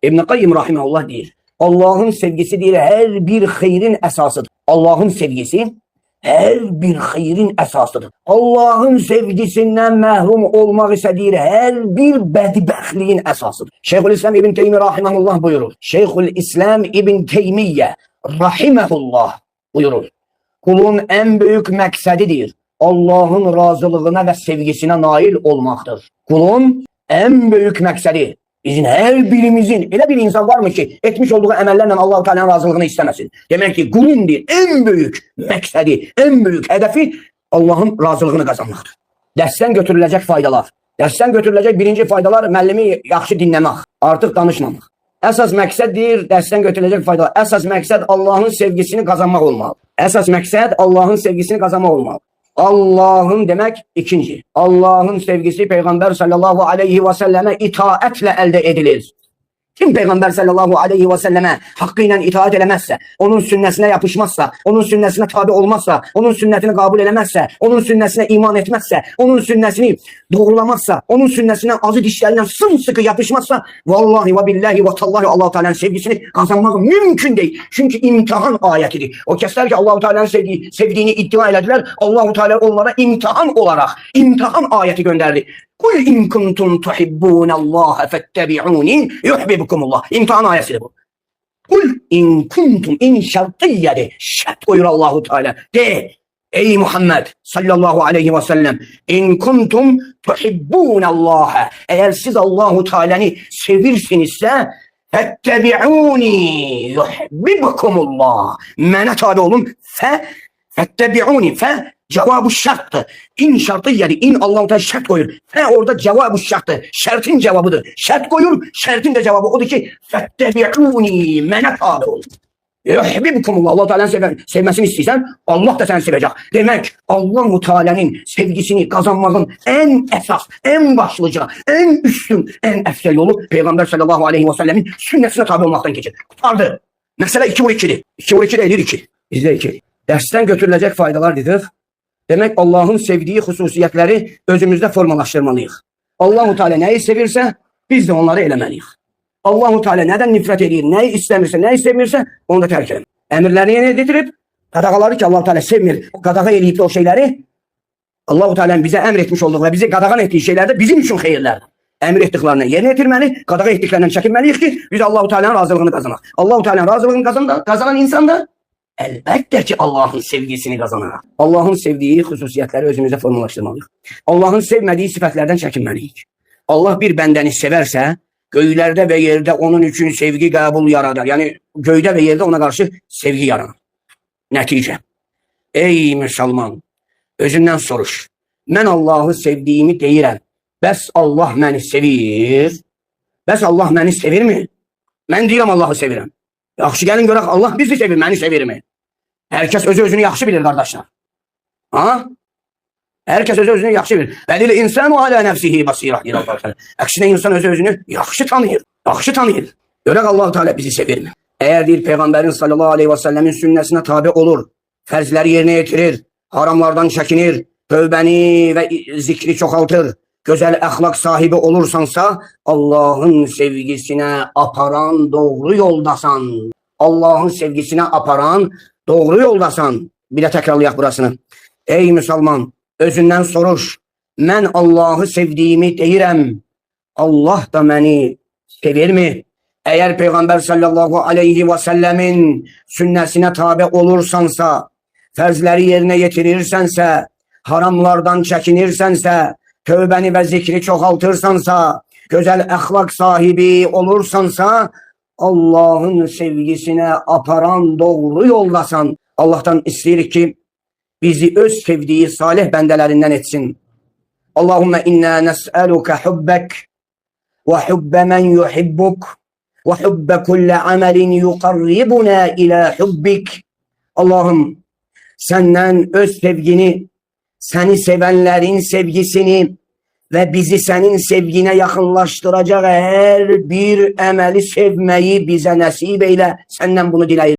İbn-i Qayyim rahimehullah deyir. Allah'ın sevgisi deyir her bir hayrin esasıdır. Allah'ın sevgisi her bir hayrin esasıdır. Allah'ın sevgisinden məhrum olmaq isə deyir her bir bədbəxtliyin esasıdır. Şeyhülislam İbn Teymiyye rahimehullah buyurur. Şeyhülislam İbn Teymiyye rahimehullah buyurur. Kulun en büyük məqsədidir Allah'ın razılığına ve sevgisine nail olmaktır. Kulun en büyük məqsədi bizim her birimizin elə bir insan var mı ki etmiş olduğu əməllərlə Allah-u Teala'nın razılığını istemesin. Demek ki kulun en büyük məqsədi, en büyük hedefi Allah'ın razılığını kazanmaktır. Dersten götürülecek faydalar. Dersten götürülecek birinci faydalar müəllimi yaxşı dinlemek, artık danışmamak. Əsas məqsəd deyir, dersten götürülecek faydalar. Əsas məqsəd Allah'ın sevgisini kazanmak olmalı. Əsas məqsəd Allah'ın sevgisini kazanmak olmalı. Allah'ın demek ikinci. Allah'ın sevgisi Peygamber sallallahu aleyhi ve selleme itaatle elde edilir. Kim Peygamber sallallahu aleyhi ve selleme hakkıyla itaat edemezse, onun sünnesine yapışmazsa, onun sünnesine tabi olmazsa, onun sünnetini kabul edemezse, onun sünnesine iman etmezse, onun sünnesini doğrulamazsa, onun sünnesine azı dişlerinden sımsıkı yapışmazsa, vallahi ve billahi ve tallahi Allah-u Teala'nın sevgisini kazanmak mümkün değil. Çünkü imtihan ayetidir. O kesler ki Allah-u Teala'nın sevdiğini iddia ediler, Allah-u Teala onlara imtihan olarak imtihan ayeti gönderdi. Kul in kuntum tuhibbunallaha fettebi'uni yuhibbukumullah. İmtihan ayetidir bu. Kul in kuntum in şartiyye şart koyur Allah-u Teala. De ey Muhammed sallallahu aleyhi ve sellem in kuntum tuhibbunallaha. Eğer siz Allah-u Teala'nı sevirsinizse fettebi'uni yuhibbukumullah. Mene tabi olun. Fettebi'uni cevabı şarttı. İn şartı yani in Allah-u Teala şart koyur. Orada cevabı şarttı. Şartın cevabıdır. Şart koyur. Şartın da cevabı odur ki fettebi'uni mene tabi olun. Yuhibbukumullah. Allah-u Teala'nın sevmesini istiyorsan Allah da seni sevecek. Demek Allah-u Teala'nın sevgisini kazanmanın en esas, en başlıca, en üstün, en efsel yolu Peygamber sallallahu aleyhi ve sellemin sünnesine tabi olmaktan geçir. Kurtardı. Mesela 2 vur 2'di. 2 vur 2 değildir 2. Bizde 2. Dersten götürülecek faydalar dedik. Demek Allah'ın sevdiği hususiyetleri özümüzde formalaştırmalıyız. Allah-u Teala neyi sevirse biz de onları eləməliyik. Allah-u Teala neden nifret edir, neyi istemirse, neyi sevmirse onu da terk edelim. Emirlerini yerine getirip qadağaları ki Allah-u Teala sevmir, o qadağa eləyib de o şeyleri Allah-u Teala'nın bize emretmiş olduğu ve bizi qadağan ettiği şeylerde bizim için xeyirlerdir. Emir ettiklerini yerine getirmeli, qadağa ettiklerinden çekinmeliyiz ki biz Allah-u Teala'nın razılığını kazanaq. Allah-u Teala'nın razılığını kazanan insan da elbette ki Allah'ın sevgisini kazanır. Allah'ın sevdiği hususiyetleri özümüzde formalaştırmalıyız. Allah'ın sevmediği sıfatlardan çekinmeliyiz. Allah bir bendeni severse göylerde ve yerde onun için sevgi kabul yaradar. Yani göyde ve yerde ona karşı sevgi yaranır. Netice. Ey Müslüman, özünden soruş. Ben Allah'ı sevdiğimi deyirəm. Bəs Allah beni sevir. Bəs Allah beni sevir mi? Ben deyirəm Allah'ı sevirəm. Yaxşı gelin görək Allah bizi sevir, beni sevir mi? Herkes özünü yaxşı bilir kardeşler. Ha? Herkes özünü yaxşı bilir. Belil insanu ala nefsihi basira. Aksine insan özünü yaxşı tanıyır. Yaxşı tanıyır. Görək Allah-u Teala bizi sevir mi? Eğer değil Peygamberin sallallahu aleyhi ve sellemin sünnesine tabi olur, ferzleri yerine getirir, haramlardan çekinir, tövbeni ve zikri çoğaltır, güzel ahlak sahibi olursansa Allah'ın sevgisine aparan doğru yoldasan. Allah'ın sevgisine aparan doğru yoldasan. Bir de tekrarlayak burasını. Ey Müslüman, özünden soruş. Ben Allah'ı sevdiğimi deyirəm. Allah da beni sevir mi? Eğer Peygamber sallallahu aleyhi ve sellemin sünnesine tabi olursansa, ferzleri yerine getirirsense, haramlardan çekinirsense, tövbeni ve zikri çoğaltırsansa, güzel ahlak sahibi olursansa, Allah'ın sevgisine aparan doğru yoldasan. Allah'tan isteyirik ki bizi öz sevdiği salih bendelerinden etsin. Allahümme inna nes'aluke hubbek ve hubbe men yuhibbuk ve hubbe kulle amelin yukarribuna ila hubbik. Allah'ım senden öz sevgini, seni sevenlerin sevgisini ve bizi senin sevgine yakınlaştıracak her bir emeli sevmeyi bize nasip eyle. Senden bunu dileyim.